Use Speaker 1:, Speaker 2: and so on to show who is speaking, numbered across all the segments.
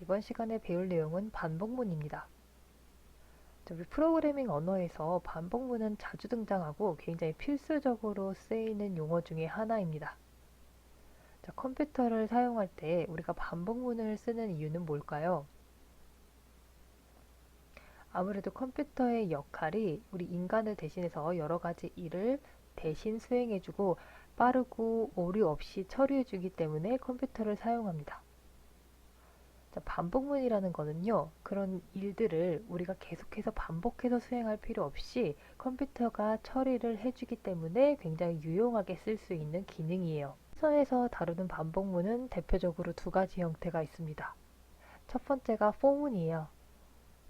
Speaker 1: 이번 시간에 배울 내용은 반복문입니다. 우리 프로그래밍 언어에서 반복문은 자주 등장하고 굉장히 필수적으로 쓰이는 용어 중에 하나입니다. 컴퓨터를 사용할 때 우리가 반복문을 쓰는 이유는 뭘까요? 아무래도 컴퓨터의 역할이 우리 인간을 대신해서 여러 가지 일을 대신 수행해주고 빠르고 오류 없이 처리해주기 때문에 컴퓨터를 사용합니다. 반복문이라는 거는요, 그런 일들을 우리가 계속해서 반복해서 수행할 필요 없이 컴퓨터가 처리를 해주기 때문에 굉장히 유용하게 쓸 수 있는 기능이에요. 서에서 다루는 반복문은 대표적으로 두 가지 형태가 있습니다. 첫 번째가 for문이에요.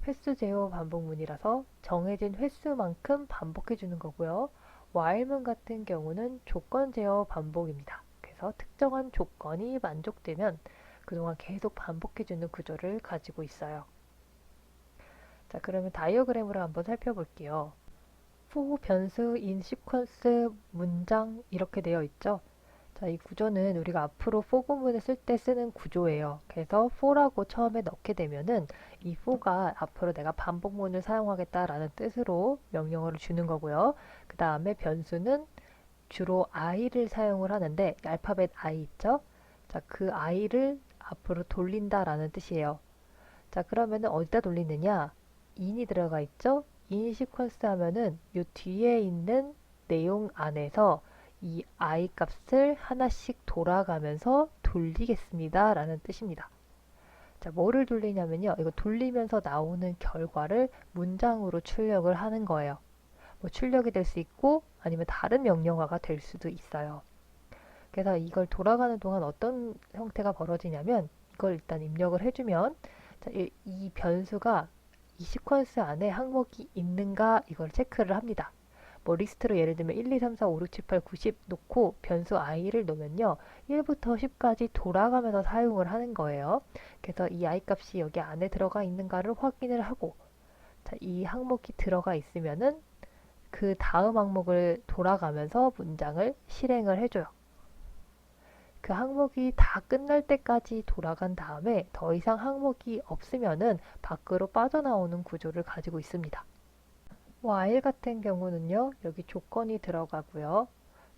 Speaker 1: 횟수 제어 반복문이라서 정해진 횟수만큼 반복해주는 거고요. while문 같은 경우는 조건 제어 반복입니다. 그래서 특정한 조건이 만족되면 그동안 계속 반복해주는 구조를 가지고 있어요. 자, 그러면 다이어그램으로 한번 살펴볼게요. for 변수 in sequence 문장 이렇게 되어 있죠. 자, 이 구조는 우리가 앞으로 for 구문을 쓸 때 쓰는 구조예요. 그래서 for라고 처음에 넣게 되면은 이 for가 앞으로 내가 반복문을 사용하겠다라는 뜻으로 명령어를 주는 거고요. 그 다음에 변수는 주로 i를 사용을 하는데 알파벳 i 있죠? 자, 그 i를 앞으로 돌린다라는 뜻이에요. 자, 그러면은 어디다 돌리느냐? in이 들어가 있죠? in 시퀀스 하면은 요 뒤에 있는 내용 안에서 이 i 값을 하나씩 돌아가면서 돌리겠습니다 라는 뜻입니다. 자, 뭐를 돌리냐면요. 이거 돌리면서 나오는 결과를 문장으로 출력을 하는 거예요. 뭐 출력이 될 수 있고 아니면 다른 명령어가 될 수도 있어요. 그래서 이걸 돌아가는 동안 어떤 형태가 벌어지냐면 이걸 일단 입력을 해주면 자, 이 변수가 이 시퀀스 안에 항목이 있는가 이걸 체크를 합니다. 뭐 리스트로 예를 들면 1, 2, 3, 4, 5, 6, 7, 8, 9, 10 놓고 변수 i를 놓으면요. 1부터 10까지 돌아가면서 사용을 하는 거예요. 그래서 이 i 값이 여기 안에 들어가 있는가를 확인을 하고 자, 이 항목이 들어가 있으면은 그 다음 항목을 돌아가면서 문장을 실행을 해줘요. 그 항목이 다 끝날 때까지 돌아간 다음에 더 이상 항목이 없으면은 밖으로 빠져나오는 구조를 가지고 있습니다. while 같은 경우는요, 여기 조건이 들어가고요.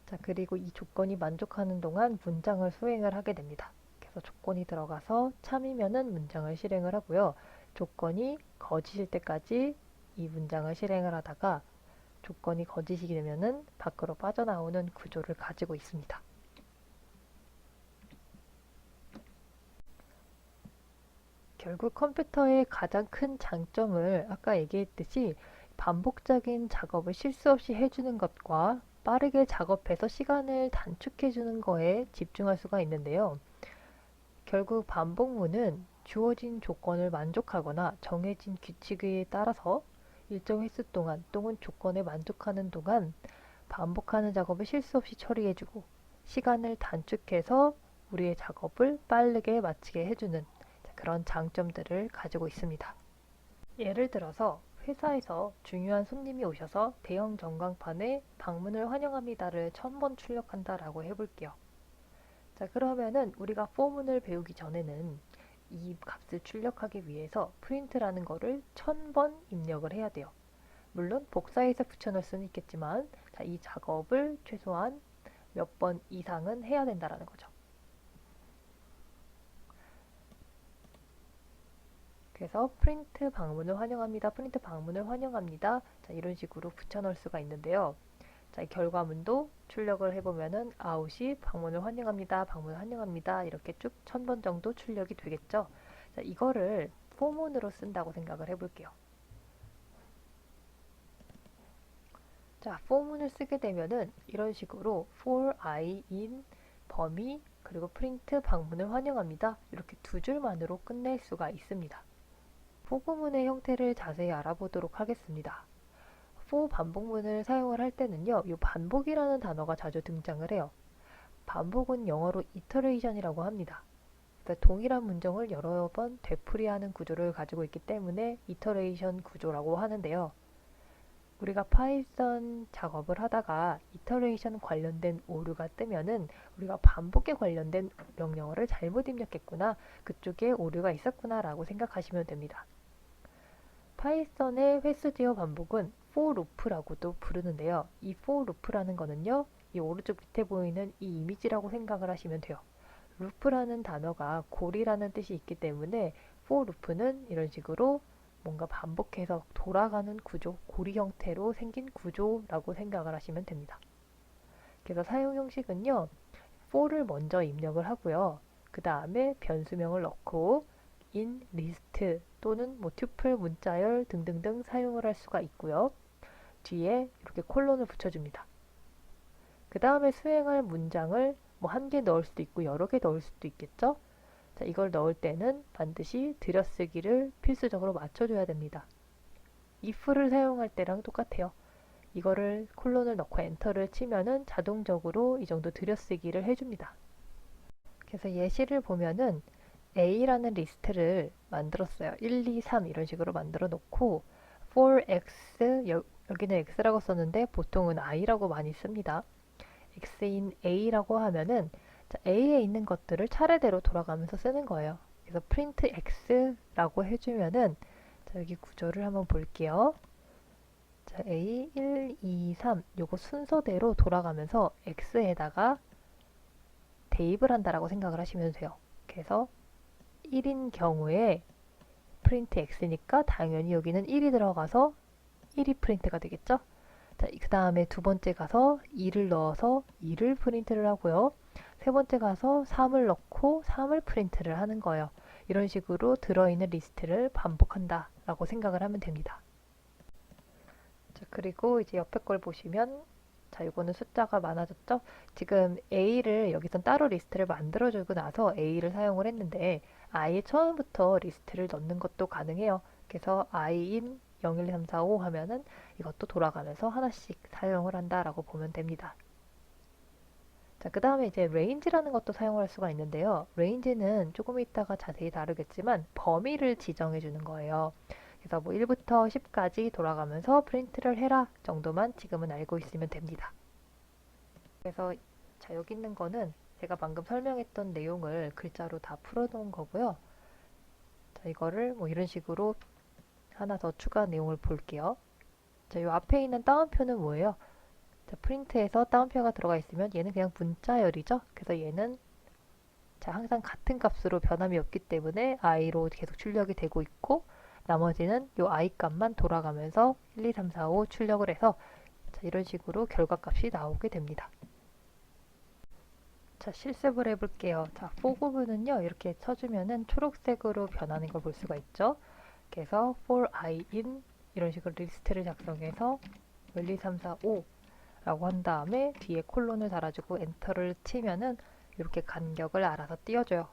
Speaker 1: 자, 그리고 이 조건이 만족하는 동안 문장을 수행을 하게 됩니다. 그래서 조건이 들어가서 참이면은 문장을 실행을 하고요. 조건이 거짓일 때까지 이 문장을 실행을 하다가 조건이 거짓이 되면은 밖으로 빠져나오는 구조를 가지고 있습니다. 결국 컴퓨터의 가장 큰 장점을 아까 얘기했듯이 반복적인 작업을 실수 없이 해주는 것과 빠르게 작업해서 시간을 단축해주는 거에 집중할 수가 있는데요. 결국 반복문은 주어진 조건을 만족하거나 정해진 규칙에 따라서 일정 횟수 동안 또는 조건에 만족하는 동안 반복하는 작업을 실수 없이 처리해주고 시간을 단축해서 우리의 작업을 빠르게 마치게 해주는 그런 장점들을 가지고 있습니다. 예를 들어서 회사에서 중요한 손님이 오셔서 대형 전광판에 방문을 환영합니다를 1000번 출력한다라고 해볼게요. 자, 그러면은 우리가 포문을 배우기 전에는 이 값을 출력하기 위해서 프린트라는 거를 1000번 입력을 해야 돼요. 물론 복사해서 붙여넣을 수는 있겠지만 자, 이 작업을 최소한 몇 번 이상은 해야 된다라는 거죠. 그래서 프린트 방문을 환영합니다. 프린트 방문을 환영합니다. 자, 이런 식으로 붙여넣을 수가 있는데요. 자, 이 결과문도 출력을 해보면은 아웃이 방문을 환영합니다. 방문을 환영합니다. 이렇게 쭉 1000번 정도 출력이 되겠죠. 자, 이거를 포문으로 쓴다고 생각을 해볼게요. 자, 포문을 쓰게 되면은 이런 식으로 for i in 범위 그리고 프린트 방문을 환영합니다. 이렇게 두 줄만으로 끝낼 수가 있습니다. 포구문의 형태를 자세히 알아보도록 하겠습니다. for 반복문을 사용을 할 때는요, 이 반복이라는 단어가 자주 등장을 해요. 반복은 영어로 iteration이라고 합니다. 그러니까 동일한 문장을 여러 번 되풀이하는 구조를 가지고 있기 때문에 iteration 구조라고 하는데요. 우리가 파이썬 작업을 하다가 이터레이션 관련된 오류가 뜨면은 우리가 반복에 관련된 명령어를 잘못 입력했구나, 그쪽에 오류가 있었구나 라고 생각하시면 됩니다. 파이썬의 횟수제어 반복은 for loop라고도 부르는데요. 이 for loop라는 거는요, 이 오른쪽 밑에 보이는 이 이미지라고 생각을 하시면 돼요. 루프라는 단어가 고리라는 뜻이 있기 때문에 for loop는 이런 식으로 뭔가 반복해서 돌아가는 구조, 고리 형태로 생긴 구조라고 생각을 하시면 됩니다. 그래서 사용 형식은요, for를 먼저 입력을 하고요. 그 다음에 변수명을 넣고 in list 또는 뭐 tuple 문자열 등등등 사용을 할 수가 있고요. 뒤에 이렇게 콜론을 붙여줍니다. 그 다음에 수행할 문장을 뭐 한 개 넣을 수도 있고 여러 개 넣을 수도 있겠죠. 자, 이걸 넣을 때는 반드시 들여쓰기를 필수적으로 맞춰줘야 됩니다. if를 사용할 때랑 똑같아요. 이거를 콜론을 넣고 엔터를 치면은 자동적으로 이 정도 들여쓰기를 해줍니다. 그래서 예시를 보면은 A라는 리스트를 만들었어요. 1, 2, 3 이런 식으로 만들어 놓고 for x, 여기는 x라고 썼는데 보통은 i라고 많이 씁니다. x인 a라고 하면은 a에 있는 것들을 차례대로 돌아가면서 쓰는 거예요. 그래서 print x라고 해주면은 자, 여기 구조를 한번 볼게요. 자, a 1, 2, 3 요거 순서대로 돌아가면서 x에다가 대입을 한다라고 생각을 하시면 돼요. 그래서 1인 경우에 프린트 x니까 당연히 여기는 1이 들어가서 1이 프린트가 되겠죠? 자, 그 다음에 두 번째 가서 2를 넣어서 2를 프린트를 하고요. 세 번째 가서 3을 넣고 3을 프린트를 하는 거예요. 이런 식으로 들어있는 리스트를 반복한다 라고 생각을 하면 됩니다. 자, 그리고 이제 옆에 걸 보시면 자, 이거는 숫자가 많아졌죠? 지금 A를 여기선 따로 리스트를 만들어주고 나서 A를 사용을 했는데 아예 처음부터 리스트를 넣는 것도 가능해요. 그래서 i인 0, 1, 2, 3, 4, 5 하면은 이것도 돌아가면서 하나씩 사용을 한다라고 보면 됩니다. 자, 그 다음에 이제 range라는 것도 사용할 수가 있는데요. range는 조금 이따가 자세히 다루겠지만 범위를 지정해 주는 거예요. 그래서 뭐 1부터 10까지 돌아가면서 프린트를 해라 정도만 지금은 알고 있으면 됩니다. 그래서 자, 여기 있는 거는 제가 방금 설명했던 내용을 글자로 다 풀어놓은 거고요. 자, 이거를 뭐 이런 식으로 하나 더 추가 내용을 볼게요. 자, 이 앞에 있는 따옴표는 뭐예요? 자, 프린트에서 따옴표가 들어가 있으면 얘는 그냥 문자열이죠. 그래서 얘는 자, 항상 같은 값으로 변함이 없기 때문에 i로 계속 출력이 되고 있고 나머지는 이 i 값만 돌아가면서 1, 2, 3, 4, 5 출력을 해서 자, 이런 식으로 결과값이 나오게 됩니다. 자, 실습을 해볼게요. 자, for 구문은요, 이렇게 쳐주면은 초록색으로 변하는 걸 볼 수가 있죠. 그래서 for i in 이런 식으로 리스트를 작성해서 1, 2, 3, 4, 5 라고 한 다음에 뒤에 콜론을 달아주고 엔터를 치면은 이렇게 간격을 알아서 띄워줘요.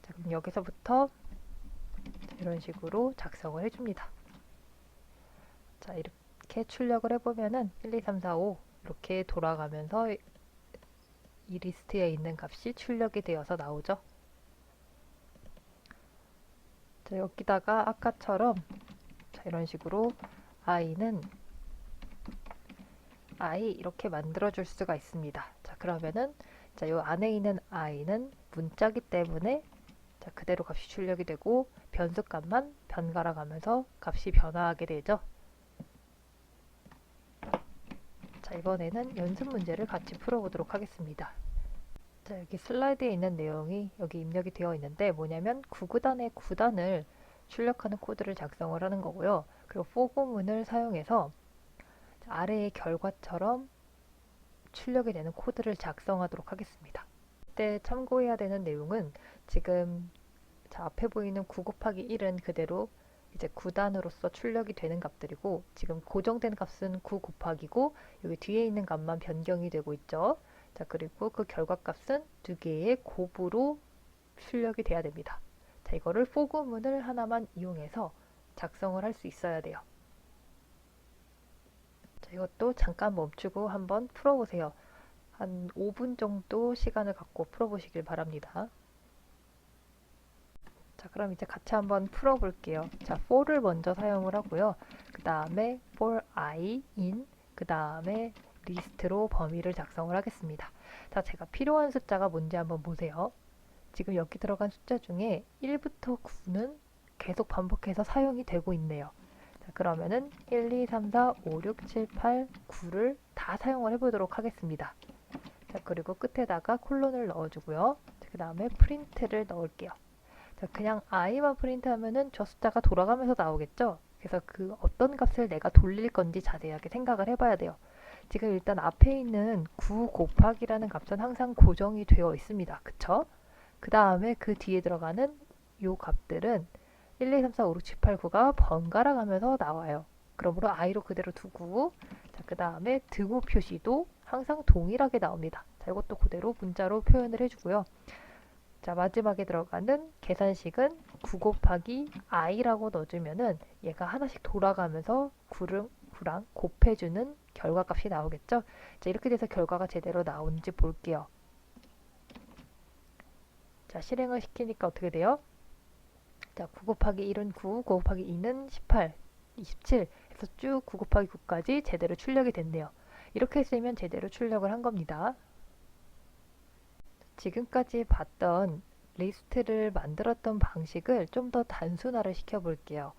Speaker 1: 자, 그럼 여기서부터 이런 식으로 작성을 해줍니다. 자, 이렇게 출력을 해보면은 1, 2, 3, 4, 5 이렇게 돌아가면서 이 리스트에 있는 값이 출력이 되어서 나오죠. 자, 여기다가 아까처럼 자, 이런 식으로 i는 i 이렇게 만들어 줄 수가 있습니다. 자, 그러면은 자, 요 안에 있는 i는 문자기 때문에 자, 그대로 값이 출력이 되고 변수값만 번갈아 가면서 값이 변화하게 되죠. 자, 이번에는 연습 문제를 같이 풀어보도록 하겠습니다. 자, 여기 슬라이드에 있는 내용이 여기 입력이 되어 있는데 뭐냐면 9구단의 9단을 출력하는 코드를 작성을 하는 거고요. 그리고 for 구문을 사용해서 아래의 결과처럼 출력이 되는 코드를 작성하도록 하겠습니다. 이때 참고해야 되는 내용은 지금 자, 앞에 보이는 9 곱하기 1은 그대로 이제 9단으로서 출력이 되는 값들이고 지금 고정된 값은 9 곱하기고 여기 뒤에 있는 값만 변경이 되고 있죠. 자, 그리고 그 결과값은 두 개의 곱으로 출력이 돼야 됩니다. 자, 이거를 for 구문을 하나만 이용해서 작성을 할 수 있어야 돼요. 자, 이것도 잠깐 멈추고 한번 풀어보세요. 한 5분 정도 시간을 갖고 풀어보시길 바랍니다. 자, 그럼 이제 같이 한번 풀어볼게요. 자, for를 먼저 사용을 하고요. 그 다음에 for I in, 그 다음에 리스트로 범위를 작성을 하겠습니다. 자, 제가 필요한 숫자가 뭔지 한번 보세요. 지금 여기 들어간 숫자 중에 1부터 9는 계속 반복해서 사용이 되고 있네요. 자, 그러면은 1, 2, 3, 4, 5, 6, 7, 8, 9를 다 사용을 해보도록 하겠습니다. 자, 그리고 끝에다가 콜론을 넣어주고요. 그 다음에 프린트를 넣을게요. 자, 그냥 i만 프린트하면은 저 숫자가 돌아가면서 나오겠죠? 그래서 그 어떤 값을 내가 돌릴 건지 자세하게 생각을 해봐야 돼요. 지금 일단 앞에 있는 9 곱하기라는 값은 항상 고정이 되어 있습니다. 그쵸? 그 다음에 그 뒤에 들어가는 요 값들은 1, 2, 3, 4, 5, 6, 7, 8, 9가 번갈아 가면서 나와요. 그러므로 i로 그대로 두고, 자, 그 다음에 등호 표시도 항상 동일하게 나옵니다. 자, 이것도 그대로 문자로 표현을 해주고요. 자, 마지막에 들어가는 계산식은 9 곱하기 i라고 넣어주면은 얘가 하나씩 돌아가면서 9랑 곱해주는 결과값이 나오겠죠? 자, 이렇게 돼서 결과가 제대로 나오는지 볼게요. 자, 실행을 시키니까 어떻게 돼요? 자, 9 곱하기 1은 9, 9 곱하기 2는 18, 27 해서 쭉 9 곱하기 9까지 제대로 출력이 됐네요. 이렇게 쓰면 제대로 출력을 한 겁니다. 지금까지 봤던 리스트를 만들었던 방식을 좀 더 단순화를 시켜볼게요.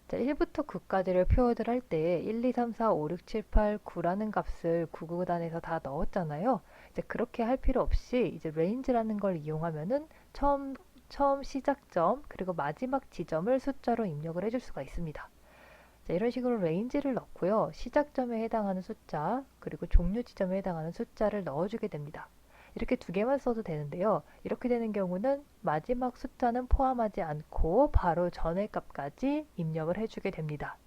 Speaker 1: 자, 1부터 9까지를 표현을 할 때 1, 2, 3, 4, 5, 6, 7, 8, 9라는 값을 구구단에서 다 넣었잖아요. 이제 그렇게 할 필요 없이 이제 range라는 걸 이용하면은 처음 시작점 그리고 마지막 지점을 숫자로 입력을 해줄 수가 있습니다. 자, 이런 식으로 range를 넣고요. 시작점에 해당하는 숫자 그리고 종료 지점에 해당하는 숫자를 넣어주게 됩니다. 이렇게 두 개만 써도 되는데요. 이렇게 되는 경우는 마지막 숫자는 포함하지 않고 바로 전의 값까지 입력을 해주게 됩니다.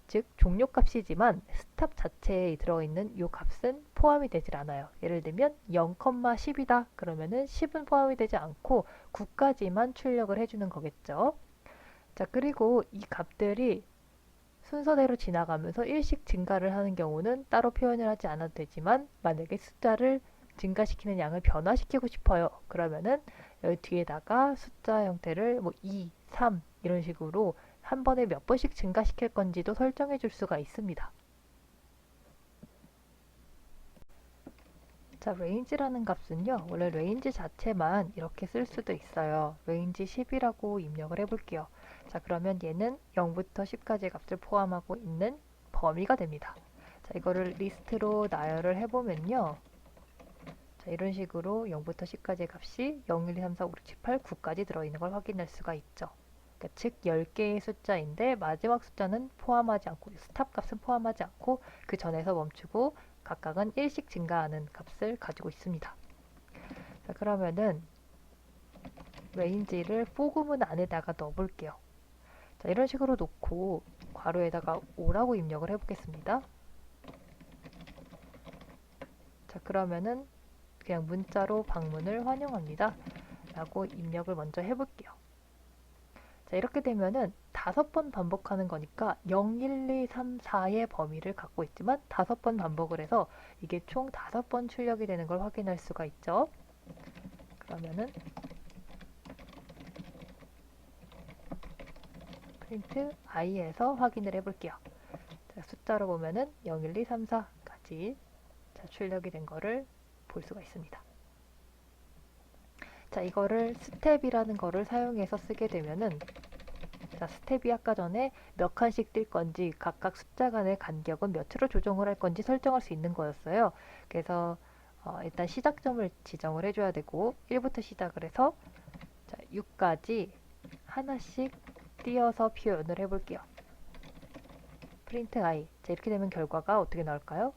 Speaker 1: 즉 종료값이지만 스탑 자체에 들어있는 이 값은 포함이 되질 않아요. 예를 들면 0,10이다 그러면은 10은 포함이 되지 않고 9까지만 출력을 해주는 거겠죠. 자, 그리고 이 값들이 순서대로 지나가면서 일씩 증가를 하는 경우는 따로 표현을 하지 않아도 되지만 만약에 숫자를 증가시키는 양을 변화시키고 싶어요. 그러면은 여기 뒤에다가 숫자 형태를 뭐 2, 3 이런 식으로 한 번에 몇 번씩 증가시킬 건지도 설정해 줄 수가 있습니다. 자, range라는 값은요. 원래 range 자체만 이렇게 쓸 수도 있어요. range 10이라고 입력을 해볼게요. 자, 그러면 얘는 0부터 10까지 값을 포함하고 있는 범위가 됩니다. 자, 이거를 리스트로 나열을 해보면요. 자, 이런 식으로 0부터 10까지의 값이 0, 1, 2, 3, 4, 5, 6, 7, 8, 9까지 들어있는 걸 확인할 수가 있죠. 그러니까 즉 10개의 숫자인데 마지막 숫자는 포함하지 않고 스탑 값은 포함하지 않고 그 전에서 멈추고 각각은 1씩 증가하는 값을 가지고 있습니다. 자, 그러면은 range를 포구문 안에다가 넣어볼게요. 자, 이런 식으로 놓고 괄호에다가 5라고 입력을 해보겠습니다. 자, 그러면은 그냥 문자로 방문을 환영합니다 라고 입력을 먼저 해볼게요. 자, 이렇게 되면은 5번 반복하는 거니까 0, 1, 2, 3, 4의 범위를 갖고 있지만 5번 반복을 해서 이게 총 5번 출력이 되는 걸 확인할 수가 있죠. 그러면은 프린트 i에서 확인을 해볼게요. 자, 숫자로 보면은 0, 1, 2, 3, 4까지 출력이 된 거를 볼 수가 있습니다. 자, 이거를 스텝이라는 거를 사용해서 쓰게 되면은 자, 스텝이 아까 전에 몇 칸씩 뛸 건지 각각 숫자 간의 간격은 몇으로 조정을 할 건지 설정할 수 있는 거였어요. 그래서 일단 시작점을 지정을 해줘야 되고 1부터 시작을 해서 자, 6까지 하나씩 띄어서 표현을 해볼게요. 프린트 i. 자, 이렇게 되면 결과가 어떻게 나올까요?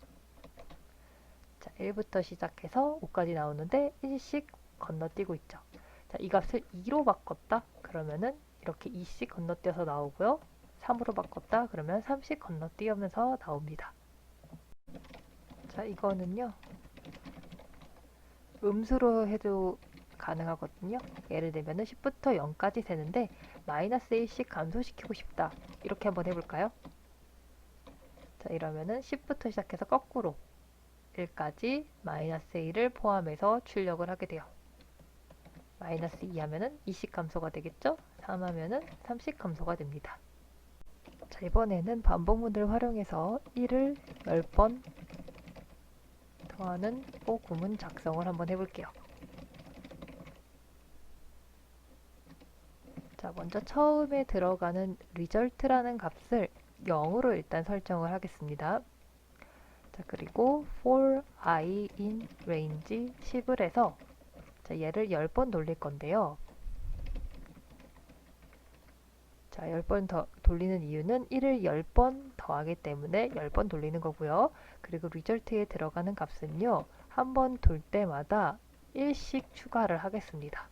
Speaker 1: 자, 1부터 시작해서 5까지 나오는데 1씩 건너뛰고 있죠. 자, 이 값을 2로 바꿨다 그러면은 이렇게 2씩 건너뛰어서 나오고요. 3으로 바꿨다 그러면 3씩 건너뛰면서 나옵니다. 자, 이거는요. 음수로 해도 가능하거든요. 예를 들면 10부터 0까지 세는데 마이너스 1씩 감소시키고 싶다. 이렇게 한번 해볼까요? 자, 이러면은 10부터 시작해서 거꾸로 1까지 마이너스 1을 포함해서 출력을 하게 돼요. 마이너스 2 하면은 20 감소가 되겠죠? 3 하면은 30 감소가 됩니다. 자, 이번에는 반복문을 활용해서 1을 10번 더하는 for 구문 작성을 한번 해볼게요. 자, 먼저 처음에 들어가는 result라는 값을 0으로 일단 설정을 하겠습니다. 자, 그리고 for I in range 10을 해서 자, 얘를 10번 돌릴 건데요. 자, 10번 더 돌리는 이유는 1을 10번 더하기 때문에 10번 돌리는 거고요. 그리고 result에 들어가는 값은요. 한 번 돌 때마다 1씩 추가를 하겠습니다.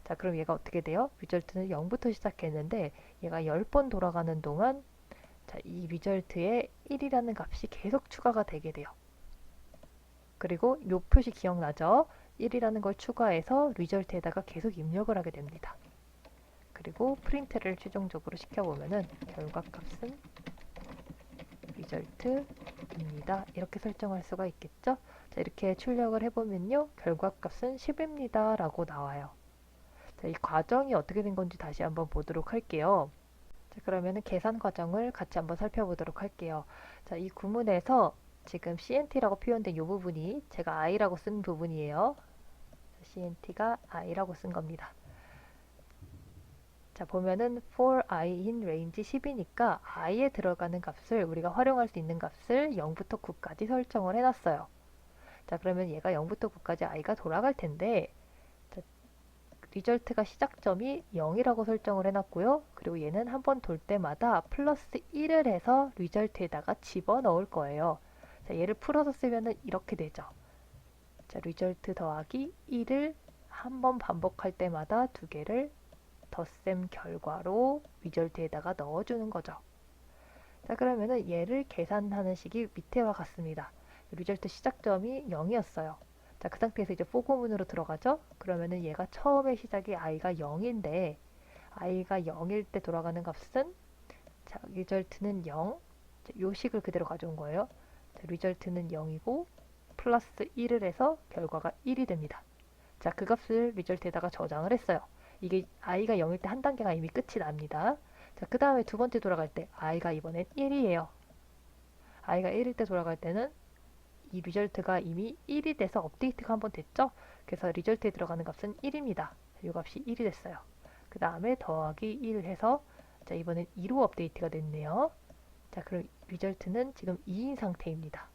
Speaker 1: 자, 그럼 얘가 어떻게 돼요? result는 0부터 시작했는데 얘가 10번 돌아가는 동안 자, 이 result에 1이라는 값이 계속 추가가 되게 돼요. 그리고 요 표시 기억나죠? 1이라는 걸 추가해서 result에다가 계속 입력을 하게 됩니다. 그리고 프린트를 최종적으로 시켜보면은 결과값은 result입니다. 이렇게 설정할 수가 있겠죠? 자, 이렇게 출력을 해보면요. 결과값은 10입니다. 라고 나와요. 자, 이 과정이 어떻게 된 건지 다시 한번 보도록 할게요. 자, 그러면은 계산 과정을 같이 한번 살펴보도록 할게요. 자, 이 구문에서 지금 CNT라고 표현된 이 부분이 제가 I라고 쓴 부분이에요. CNT가 I라고 쓴 겁니다. 자, 보면은 for I in range 10이니까 I에 들어가는 값을 우리가 활용할 수 있는 값을 0부터 9까지 설정을 해놨어요. 자, 그러면 얘가 0부터 9까지 I가 돌아갈 텐데 자, 리절트가 시작점이 0이라고 설정을 해놨고요. 그리고 얘는 한 번 돌 때마다 플러스 1을 해서 리절트에다가 집어넣을 거예요. 자, 얘를 풀어서 쓰면은 이렇게 되죠. 자, 리절트 더하기 1을 한 번 반복할 때마다 두 개를 덧셈 결과로 리절트에다가 넣어주는 거죠. 자, 그러면은 얘를 계산하는 식이 밑에와 같습니다. 리절트 시작점이 0이었어요. 자, 그 상태에서 이제 for 구문으로 들어가죠. 그러면은 얘가 처음에 시작이 i가 0인데 i가 0일 때 돌아가는 값은 자, 리절트는 0. 자, 요 식을 그대로 가져온 거예요. 자, 리절트는 0이고 플러스 1을 해서 결과가 1이 됩니다. 자, 그 값을 리절트에다가 저장을 했어요. 이게 i가 0일 때 한 단계가 이미 끝이 납니다. 자, 그 다음에 두 번째 돌아갈 때 i가 이번엔 1이에요. i가 1일 때 돌아갈 때는 이 리절트가 이미 1이 돼서 업데이트가 한번 됐죠? 그래서 리절트에 들어가는 값은 1입니다. 이 값이 1이 됐어요. 그 다음에 더하기 1 해서 자, 이번엔 2로 업데이트가 됐네요. 자, 그럼 리절트는 지금 2인 상태입니다.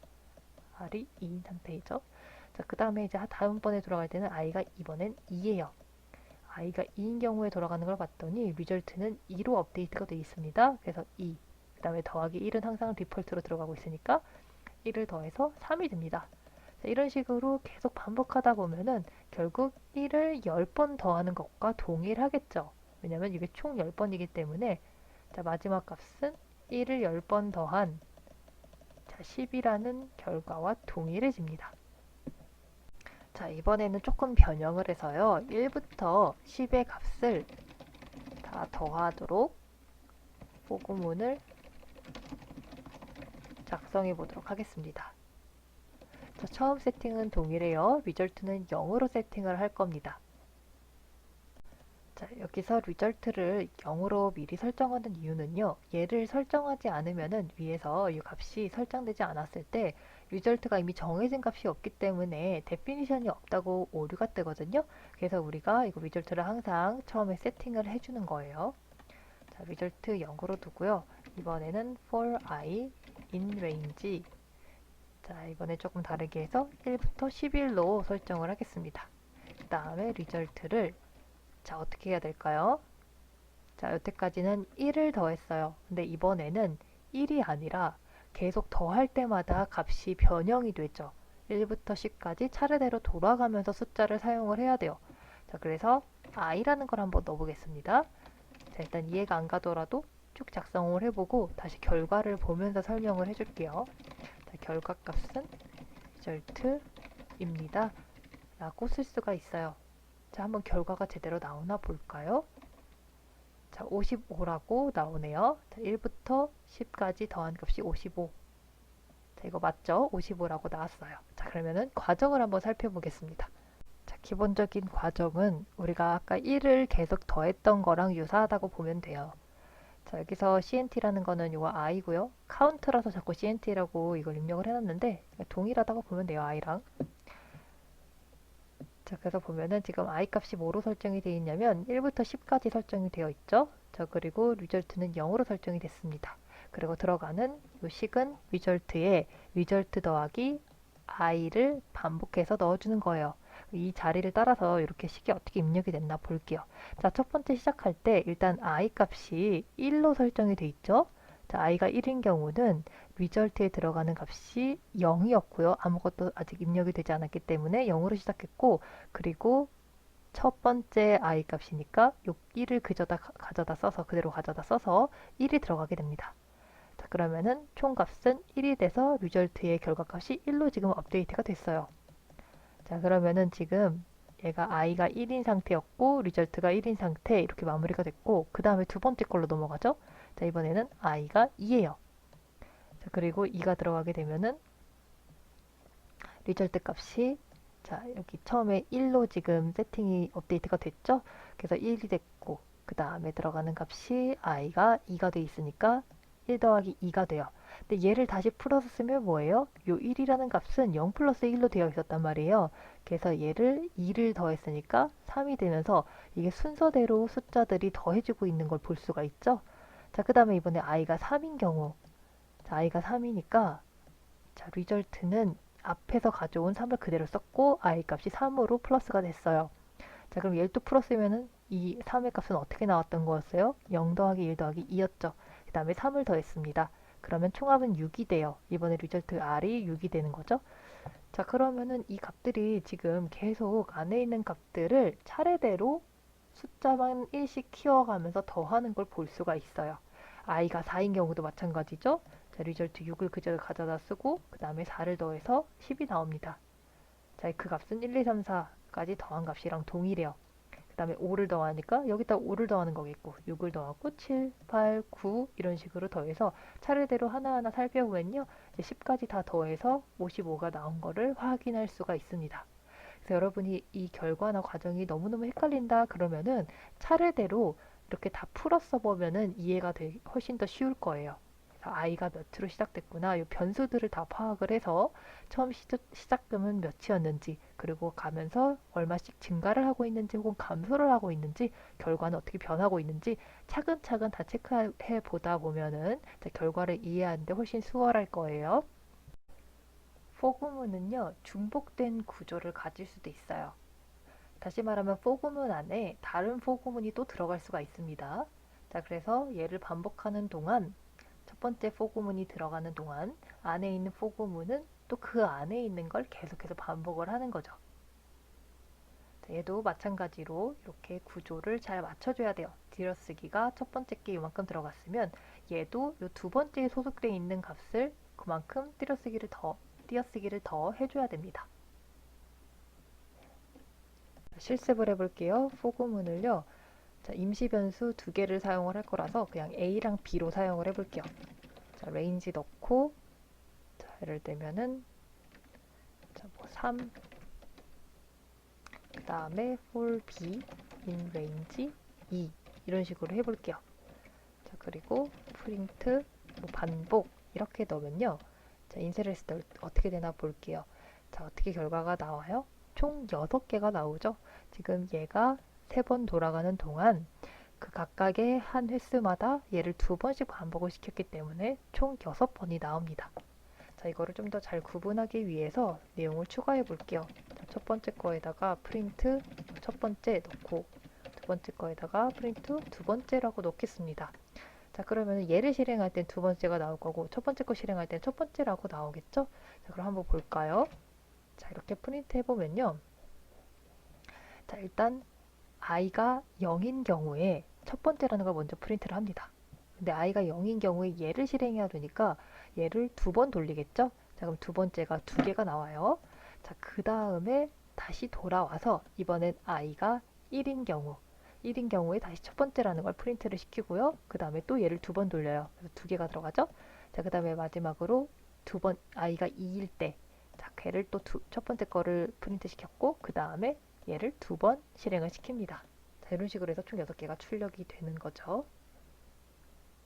Speaker 1: R이 2인 상태이죠. 자, 그 다음에 이제 다음번에 돌아갈 때는 i가 이번엔 2예요. i가 2인 경우에 돌아가는 걸 봤더니 리절트는 2로 업데이트가 되어 있습니다. 그래서 2, 그 다음에 더하기 1은 항상 디폴트로 들어가고 있으니까 1을 더해서 3이 됩니다. 자, 이런 식으로 계속 반복하다 보면은 결국 1을 10번 더하는 것과 동일하겠죠. 왜냐면 이게 총 10번이기 때문에 자, 마지막 값은 1을 10번 더한 자, 10이라는 결과와 동일해집니다. 자, 이번에는 조금 변형을 해서요. 1부터 10의 값을 다 더하도록 보고문을 작성해 보도록 하겠습니다. 자, 처음 세팅은 동일해요. 리절트는 0으로 세팅을 할 겁니다. 자, 여기서 리절트를 0으로 미리 설정하는 이유는요. 얘를 설정하지 않으면은 위에서 이 값이 설정되지 않았을 때 리절트가 이미 정해진 값이 없기 때문에 데피니션이 없다고 오류가 뜨거든요. 그래서 우리가 이거 리절트를 항상 처음에 세팅을 해주는 거예요. 자, 리절트 0으로 두고요. 이번에는 for I in range 자, 이번에 조금 다르게 해서 1부터 11로 설정을 하겠습니다. 그 다음에 리절트를 자, 어떻게 해야 될까요? 자, 여태까지는 1을 더했어요. 근데 이번에는 1이 아니라 계속 더할 때마다 값이 변형이 되죠. 1부터 10까지 차례대로 돌아가면서 숫자를 사용을 해야 돼요. 자, 그래서 i라는 걸 한번 넣어보겠습니다. 자, 일단 이해가 안 가더라도 쭉 작성을 해보고 다시 결과를 보면서 설명을 해줄게요. 자, 결과값은 result입니다. 라고 쓸 수가 있어요. 자, 한번 결과가 제대로 나오나 볼까요? 자, 55라고 나오네요. 자, 1부터 10까지 더한 값이 55. 자, 이거 맞죠? 55라고 나왔어요. 자, 그러면은 과정을 한번 살펴보겠습니다. 자, 기본적인 과정은 우리가 아까 1을 계속 더했던 거랑 유사하다고 보면 돼요. 자, 여기서 CNT라는 거는 이거 i고요. 카운트라서 자꾸 CNT라고 이걸 입력을 해놨는데 동일하다고 보면 돼요, i랑. 자, 그래서 보면은 지금 i 값이 뭐로 설정이 되어 있냐면 1부터 10까지 설정이 되어 있죠. 자, 그리고 리절트는 0으로 설정이 됐습니다. 그리고 들어가는 이 식은 리절트에 리절트 더하기 i를 반복해서 넣어주는 거예요. 이 자리를 따라서 이렇게 식이 어떻게 입력이 됐나 볼게요. 자, 첫 번째 시작할 때 일단 i 값이 1로 설정이 돼 있죠. 자, i가 1인 경우는 리절트에 들어가는 값이 0이었고요. 아무것도 아직 입력이 되지 않았기 때문에 0으로 시작했고, 그리고 첫 번째 i 값이니까 요 1을 가져다 써서 그대로 가져다 써서 1이 들어가게 됩니다. 자, 그러면은 총값은 1이 돼서 리절트의 결과값이 1로 지금 업데이트가 됐어요. 자, 그러면은 지금 얘가 i가 1인 상태였고 리절트가 1인 상태 이렇게 마무리가 됐고, 그 다음에 두 번째 걸로 넘어가죠. 자, 이번에는 i가 2예요. 자, 그리고 2가 들어가게 되면은 리절트 값이, 자, 여기 처음에 1로 지금 세팅이 업데이트가 됐죠. 그래서 1이 됐고, 그 다음에 들어가는 값이 i가 2가 돼 있으니까 1 더하기 2가 돼요. 근데 얘를 다시 풀어서 쓰면 뭐예요? 요 1이라는 값은 0 플러스 1로 되어 있었단 말이에요. 그래서 얘를 2를 더했으니까 3이 되면서 이게 순서대로 숫자들이 더해지고 있는 걸 볼 수가 있죠. 자, 그 다음에 이번에 i가 3인 경우, 자, i가 3이니까 자, 리절트는 앞에서 가져온 3을 그대로 썼고 i 값이 3으로 플러스가 됐어요. 자, 그럼 얘를 또 풀었으면은 이 3의 값은 어떻게 나왔던 거였어요? 0 더하기 1 더하기 2였죠. 그 다음에 3을 더했습니다. 그러면 총합은 6이 돼요. 이번에 리절트 r이 6이 되는 거죠. 자, 그러면은 이 값들이 지금 계속 안에 있는 값들을 차례대로 숫자만 1씩 키워가면서 더하는 걸 볼 수가 있어요. i가 4인 경우도 마찬가지죠. 자, 리절트 6을 그저 가져다 쓰고 그 다음에 4를 더해서 10이 나옵니다. 자, 그 값은 1, 2, 3, 4까지 더한 값이랑 동일해요. 그 다음에 5를 더하니까 여기다 5를 더하는 거겠고 6을 더하고 7, 8, 9 이런 식으로 더해서 차례대로 하나하나 살펴보면요. 이제 10까지 다 더해서 55가 나온 거를 확인할 수가 있습니다. 그래서 여러분이 이 결과나 과정이 너무너무 헷갈린다 그러면은 차례대로 이렇게 다 풀었어 보면은 이해가 훨씬 더 쉬울 거예요. 그래서 i가 몇으로 시작됐구나. 이 변수들을 다 파악을 해서 처음 시작금은 몇이었는지, 그리고 가면서 얼마씩 증가를 하고 있는지 혹은 감소를 하고 있는지, 결과는 어떻게 변하고 있는지 차근차근 다 체크해 보다 보면은 결과를 이해하는데 훨씬 수월할 거예요. 포 구문은요, 중복된 구조를 가질 수도 있어요. 다시 말하면 포 구문 안에 다른 포 구문이 또 들어갈 수가 있습니다. 자, 그래서 얘를 반복하는 동안, 첫 번째 포 구문이 들어가는 동안 안에 있는 포 구문은 또 그 안에 있는 걸 계속해서 반복을 하는 거죠. 자, 얘도 마찬가지로 이렇게 구조를 잘 맞춰줘야 돼요. 띄어쓰기가 첫 번째 게 이만큼 들어갔으면 얘도 이 두 번째에 소속되어 있는 값을 그만큼 띄어쓰기를 더 해줘야 됩니다. 실습을 해볼게요. 포 구문을요. 자, 임시 변수 두 개를 사용을 할 거라서 그냥 A랑 B로 사용을 해볼게요. 자, 레인지 넣고, 자, 예를 들면은, 자, 뭐 3, 그 다음에 for B in range 2 이런 식으로 해볼게요. 자, 그리고 프린트, 뭐 반복 이렇게 넣으면요. 자, 인쇄를 했을 때 어떻게 되나 볼게요. 자, 어떻게 결과가 나와요? 총 6개가 나오죠. 지금 얘가 3번 돌아가는 동안 그 각각의 한 횟수마다 얘를 2번씩 반복을 시켰기 때문에 총 6번이 나옵니다. 자, 이거를 좀 더 잘 구분하기 위해서 내용을 추가해 볼게요. 자, 첫 번째 거에다가 프린트 첫 번째 넣고, 두 번째 거에다가 프린트 두 번째라고 넣겠습니다. 자, 그러면 얘를 실행할 땐 두 번째가 나올 거고 첫 번째 거 실행할 땐 첫 번째라고 나오겠죠? 자, 그럼 한번 볼까요? 자, 이렇게 프린트 해보면요. 자, 일단 i가 0인 경우에 첫 번째라는 걸 먼저 프린트를 합니다. 근데 i가 0인 경우에 얘를 실행해야 되니까 얘를 2번 돌리겠죠? 자, 그럼 두 번째가 2개가 나와요. 자, 그 다음에 다시 돌아와서 이번엔 i가 1인 경우에 다시 첫 번째라는 걸 프린트를 시키고요. 그 다음에 또 얘를 2번 돌려요. 그래서 2개가 들어가죠? 자, 그 다음에 마지막으로 i가 2일 때, 자, 걔를 또 첫 번째 거를 프린트 시켰고, 그 다음에 얘를 2번 실행을 시킵니다. 자, 이런 식으로 해서 총 6개가 출력이 되는 거죠.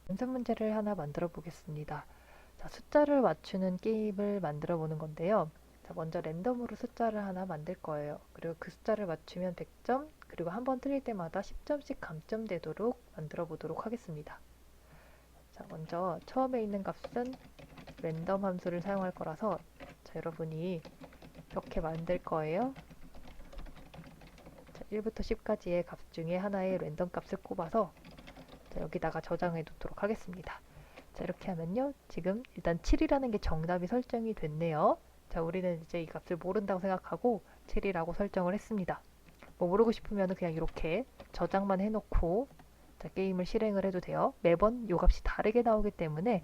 Speaker 1: 연습 문제를 하나 만들어 보겠습니다. 자, 숫자를 맞추는 게임을 만들어 보는 건데요. 자, 먼저 랜덤으로 숫자를 하나 만들 거예요. 그리고 그 숫자를 맞추면 100점, 그리고 한 번 틀릴 때마다 10점씩 감점되도록 만들어 보도록 하겠습니다. 자, 먼저 처음에 있는 값은 랜덤 함수를 사용할 거라서 자, 여러분이 이렇게 만들 거예요. 자, 1부터 10까지의 값 중에 하나의 랜덤 값을 꼽아서 자, 여기다가 저장해 두도록 하겠습니다. 자, 이렇게 하면요. 지금 일단 7이라는 게 정답이 설정이 됐네요. 자, 우리는 이제 이 값을 모른다고 생각하고 7이라고 설정을 했습니다. 뭐 모르고 싶으면 그냥 이렇게 저장만 해놓고 자, 게임을 실행을 해도 돼요. 매번 이 값이 다르게 나오기 때문에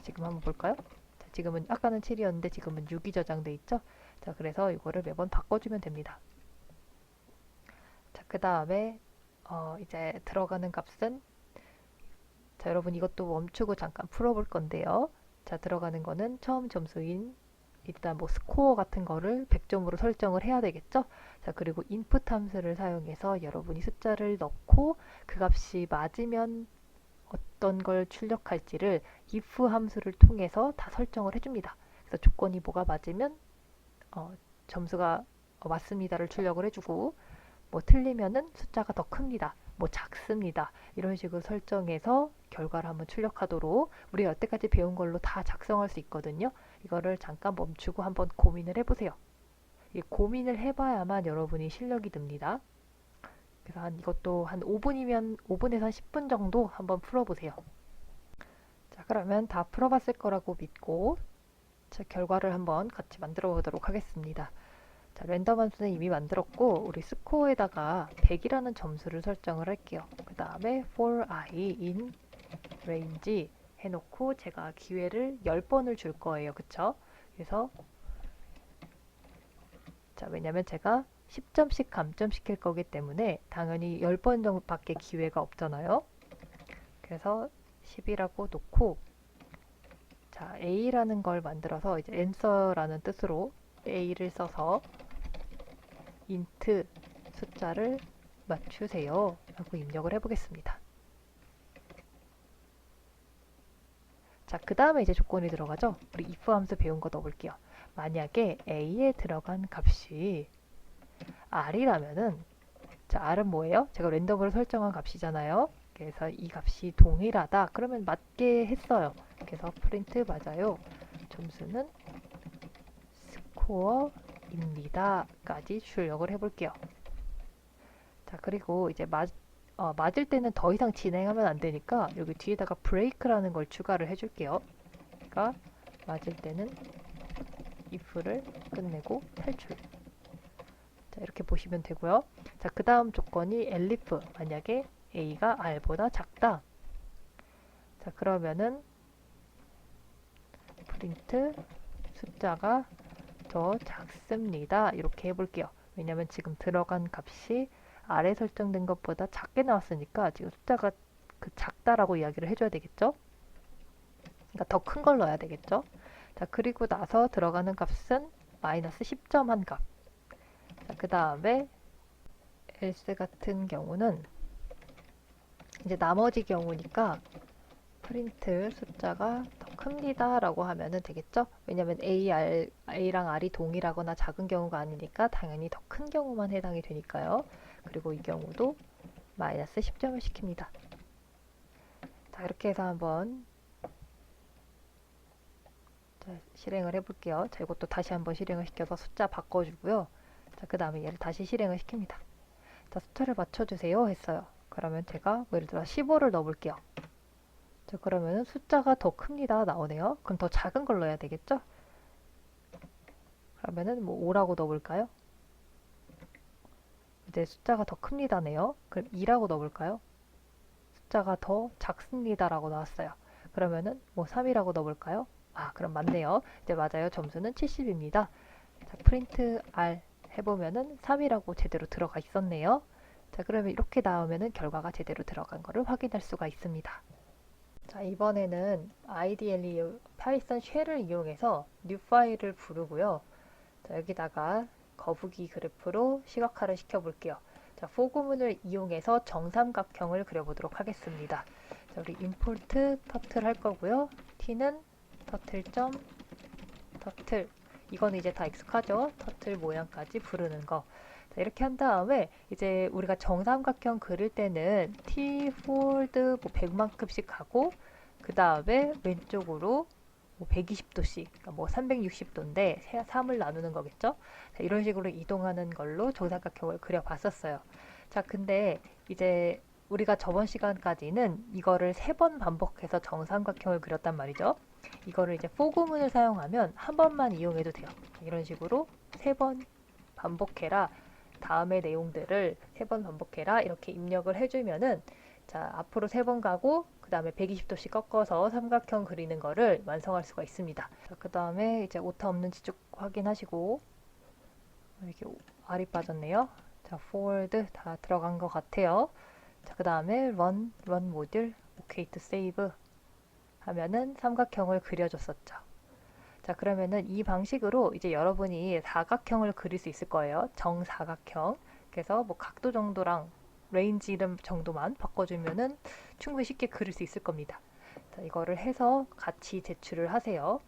Speaker 1: 지금 한번 볼까요? 자, 지금은 아까는 7이었는데 지금은 6이 저장돼 있죠? 자, 그래서 이거를 매번 바꿔주면 됩니다. 자, 그 다음에 이제 들어가는 값은 자, 여러분 이것도 멈추고 잠깐 풀어볼 건데요. 자, 들어가는 거는 처음 점수인 일단 뭐 스코어 같은 거를 100점으로 설정을 해야 되겠죠? 자, 그리고 인풋 함수를 사용해서 여러분이 숫자를 넣고 그 값이 맞으면 어떤 걸 출력할지를 if 함수를 통해서 다 설정을 해줍니다. 그래서 조건이 뭐가 맞으면 점수가 맞습니다를 출력을 해주고 뭐 틀리면은 숫자가 더 큽니다. 뭐 작습니다. 이런 식으로 설정해서 결과를 한번 출력하도록 우리가 여태까지 배운 걸로 다 작성할 수 있거든요. 이거를 잠깐 멈추고 한번 고민을 해보세요. 이 고민을 해봐야만 여러분이 실력이 듭니다. 그래서 이것도 한 5분에서 한 10분 정도 한번 풀어보세요. 자, 그러면 다 풀어봤을 거라고 믿고 자, 결과를 한번 같이 만들어 보도록 하겠습니다. 자, 랜덤 함수는 이미 만들었고 우리 스코어에다가 100이라는 점수를 설정을 할게요. 그 다음에 for i in range 해놓고 제가 기회를 10번을 줄 거예요. 그쵸? 그래서 자, 왜냐면 제가 10점씩 감점시킬 거기 때문에 당연히 10번 정도밖에 기회가 없잖아요. 그래서 10이라고 놓고 자, a라는 걸 만들어서 이제 answer라는 뜻으로 a를 써서 int 숫자를 맞추세요 라고 입력을 해보겠습니다. 자, 그 다음에 이제 조건이 들어가죠. 우리 if 함수 배운 거 넣어볼게요. 만약에 a에 들어간 값이 r이라면은 자, r은 뭐예요? 제가 랜덤으로 설정한 값이잖아요. 그래서 이 값이 동일하다. 그러면 맞게 했어요. 그래서 프린트 맞아요. 점수는 스코어입니다. 까지 출력을 해볼게요. 자, 그리고 이제 맞을 때는 더 이상 진행하면 안 되니까 여기 뒤에다가 브레이크라는 걸 추가를 해줄게요. 그러니까 맞을 때는 if를 끝내고 탈출. 자, 이렇게 보시면 되고요. 자, 그 다음 조건이 elif. 만약에 a가 r보다 작다. 자, 그러면은 프린트 숫자가 더 작습니다. 이렇게 해볼게요. 왜냐면 지금 들어간 값이 아래 설정된 것보다 작게 나왔으니까 지금 숫자가 작다라고 이야기를 해줘야 되겠죠? 그러니까 더 큰 걸 넣어야 되겠죠? 자, 그리고 나서 들어가는 값은 마이너스 10점 한 값. 자, 그 다음에 else 같은 경우는 이제 나머지 경우니까 프린트 숫자가 더 큽니다 라고 하면 되겠죠? 왜냐면 A랑 R이 동일하거나 작은 경우가 아니니까 당연히 더 큰 경우만 해당이 되니까요. 그리고 이 경우도 마이너스 10점을 시킵니다. 자, 이렇게 해서 한번 자, 실행을 해볼게요. 자, 이것도 다시 한번 실행을 시켜서 숫자 바꿔주고요. 자, 그 다음에 얘를 다시 실행을 시킵니다. 자, 숫자를 맞춰주세요 했어요. 그러면 제가 뭐 예를 들어 15를 넣어볼게요. 자, 그러면 숫자가 더 큽니다 나오네요. 그럼 더 작은 걸 넣어야 되겠죠? 그러면은 뭐 5라고 넣어볼까요? 이제 숫자가 더 큽니다네요. 그럼 2라고 넣어볼까요? 숫자가 더 작습니다라고 나왔어요. 그러면은 뭐 3이라고 넣어볼까요? 아, 그럼 맞네요. 이제 맞아요. 점수는 70입니다. 자, 프린트 R 해보면은 3이라고 제대로 들어가 있었네요. 자, 그러면 이렇게 나오면은 결과가 제대로 들어간 거를 확인할 수가 있습니다. 자, 이번에는 IDLE 파이썬 쉘을 이용해서 new 파일을 부르고요. 자, 여기다가 거북이 그래프로 시각화를 시켜볼게요. 자, for 구문을 이용해서 정삼각형을 그려보도록 하겠습니다. 자, 우리 import turtle 할 거고요. t는 turtle turtle, 이거는 이제 다 익숙하죠? 터틀 모양까지 부르는 거. 자, 이렇게 한 다음에 이제 우리가 정삼각형 그릴 때는 t 폴드 뭐 100만큼씩 가고 그 다음에 왼쪽으로 뭐 120도씩, 그러니까 뭐 360도인데 3을 나누는 거겠죠? 자, 이런 식으로 이동하는 걸로 정삼각형을 그려봤었어요. 자, 근데 이제 우리가 저번 시간까지는 이거를 3번 반복해서 정삼각형을 그렸단 말이죠. 이거를 이제 for 구문을 사용하면 한 번만 이용해도 돼요. 이런 식으로 3번 반복해라, 다음의 내용들을 3번 반복해라 이렇게 입력을 해주면은, 자, 앞으로 3번 가고 그 다음에 120도씩 꺾어서 삼각형 그리는 거를 완성할 수가 있습니다. 그 다음에 이제 오타 없는지 쭉 확인하시고, 이렇게 알이 빠졌네요. 자, forward 다 들어간 것 같아요. 자, 그 다음에 run 모듈 OK to save 하면은 삼각형을 그려줬었죠. 자, 그러면은 이 방식으로 이제 여러분이 사각형을 그릴 수 있을 거예요. 정사각형. 그래서 뭐 각도 정도랑 레인지 이름 정도만 바꿔주면은 충분히 쉽게 그릴 수 있을 겁니다. 자, 이거를 해서 같이 제출을 하세요.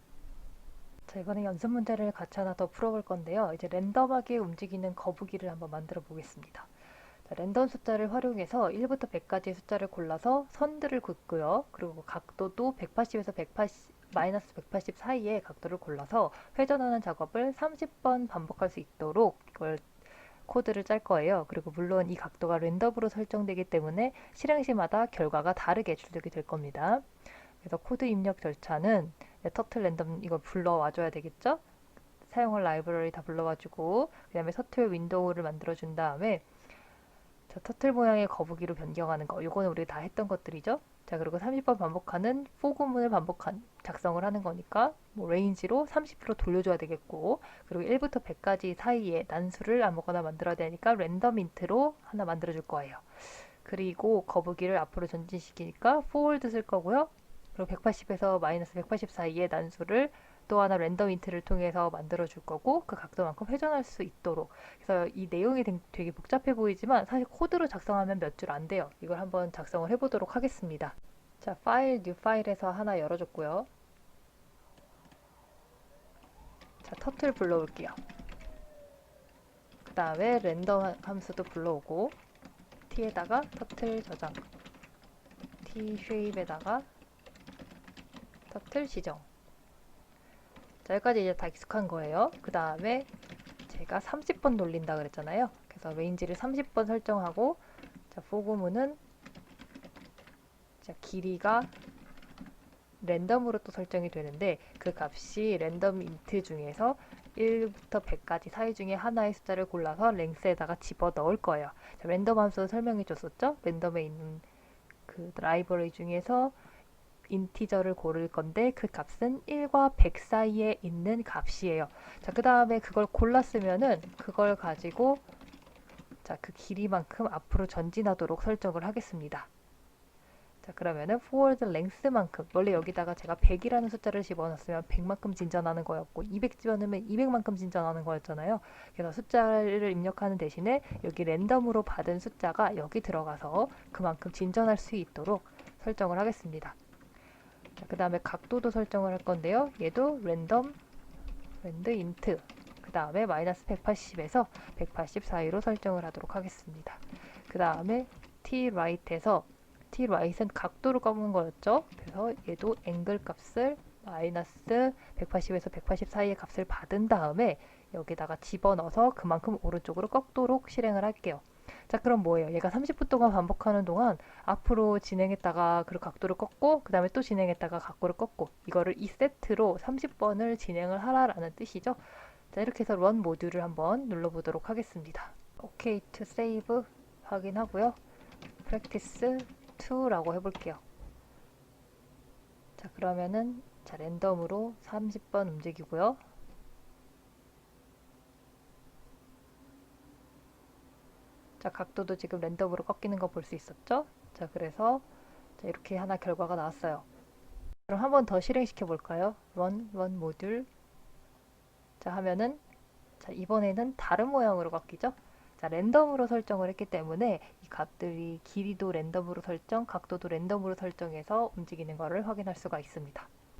Speaker 1: 자, 이번에 연습 문제를 같이 하나 더 풀어볼 건데요. 이제 랜덤하게 움직이는 거북이를 한번 만들어 보겠습니다. 자, 랜덤 숫자를 활용해서 1부터 100까지의 숫자를 골라서 선들을 긋고요. 그리고 각도도 180에서 180, 마이너스 180 사이의 각도를 골라서 회전하는 작업을 30번 반복할 수 있도록 이걸 코드를 짤 거예요. 그리고 물론 이 각도가 랜덤으로 설정되기 때문에 실행 시마다 결과가 다르게 출력이 될 겁니다. 그래서 코드 입력 절차는 터틀 랜덤 이걸 불러와줘야 되겠죠? 사용할 라이브러리 다 불러와주고 그 다음에 터틀 윈도우를 만들어준 다음에, 자, 터틀 모양의 거북이로 변경하는 거. 요거는 우리 다 했던 것들이죠. 자, 그리고 30번 반복하는 for 구문을 작성을 하는 거니까 뭐 레인지로 30로 돌려줘야 되겠고, 그리고 1부터 100까지 사이에 난수를 아무거나 만들어야 되니까 랜덤 인트로 하나 만들어 줄 거예요. 그리고 거북이를 앞으로 전진시키니까 forward 쓸 거고요. 그리고 180에서 마이너스 180 사이의 난수를 또 하나 랜덤 인트를 통해서 만들어 줄 거고, 그 각도만큼 회전할 수 있도록. 그래서 이 내용이 되게 복잡해 보이지만 사실 코드로 작성하면 몇 줄 안 돼요. 이걸 한번 작성을 해보도록 하겠습니다. 자, 파일, 뉴 파일에서 하나 열어줬고요. 자, 터틀 불러올게요. 그 다음에 랜덤 함수도 불러오고, t에다가 터틀 저장, t 쉐입에다가 터틀 지정. 자, 여기까지 이제 다 익숙한 거예요. 그 다음에 제가 30번 돌린다 그랬잖아요. 그래서 레인지를 30번 설정하고, 자, for 구문은 자, 길이가 랜덤으로 또 설정이 되는데 그 값이 랜덤 인트 중에서 1부터 100까지 사이 중에 하나의 숫자를 골라서 랭스에다가 집어 넣을 거예요. 자, 랜덤 함수 설명해 줬었죠? 랜덤에 있는 그 라이브러리 중에서 인티저를 고를 건데 그 값은 1과 100 사이에 있는 값이에요. 자, 그 다음에 그걸 골랐으면은 그걸 가지고, 자, 그 길이만큼 앞으로 전진하도록 설정을 하겠습니다. 자, 그러면은 forward length만큼, 원래 여기다가 제가 100이라는 숫자를 집어넣었으면 100만큼 진전하는 거였고 200 집어넣으면 200만큼 진전하는 거였잖아요. 그래서 숫자를 입력하는 대신에 여기 랜덤으로 받은 숫자가 여기 들어가서 그만큼 진전할 수 있도록 설정을 하겠습니다. 그 다음에 각도도 설정을 할 건데요. 얘도 랜덤 int, 그 다음에 마이너스 180에서 180 사이로 설정을 하도록 하겠습니다. 그 다음에 tright에서, tright은 각도를 꺾는 거였죠. 그래서 얘도 앵글 값을 마이너스 180에서 180 사이의 값을 받은 다음에 여기다가 집어넣어서 그만큼 오른쪽으로 꺾도록 실행을 할게요. 자, 그럼 뭐예요? 얘가 30분 동안 반복하는 동안 앞으로 진행했다가 그 각도를 꺾고 그 다음에 또 진행했다가 각도를 꺾고, 이거를 이 세트로 30번을 진행을 하라라는 뜻이죠. 자, 이렇게 해서 run 모듈을 한번 눌러보도록 하겠습니다. OK to save 확인하고요. practice 2라고 해볼게요. 자, 그러면은 자, 랜덤으로 30번 움직이고요. 자, 각도도 지금 랜덤으로 꺾이는 거 볼 수 있었죠? 자, 그래서 자, 이렇게 하나 결과가 나왔어요. 그럼 한 번 더 실행시켜 볼까요? run 모듈. 자, 하면은 자, 이번에는 다른 모양으로 바뀌죠? 자, 랜덤으로 설정을 했기 때문에 이 값들이 길이도 랜덤으로 설정, 각도도 랜덤으로 설정해서 움직이는 것을 확인할 수가 있습니다.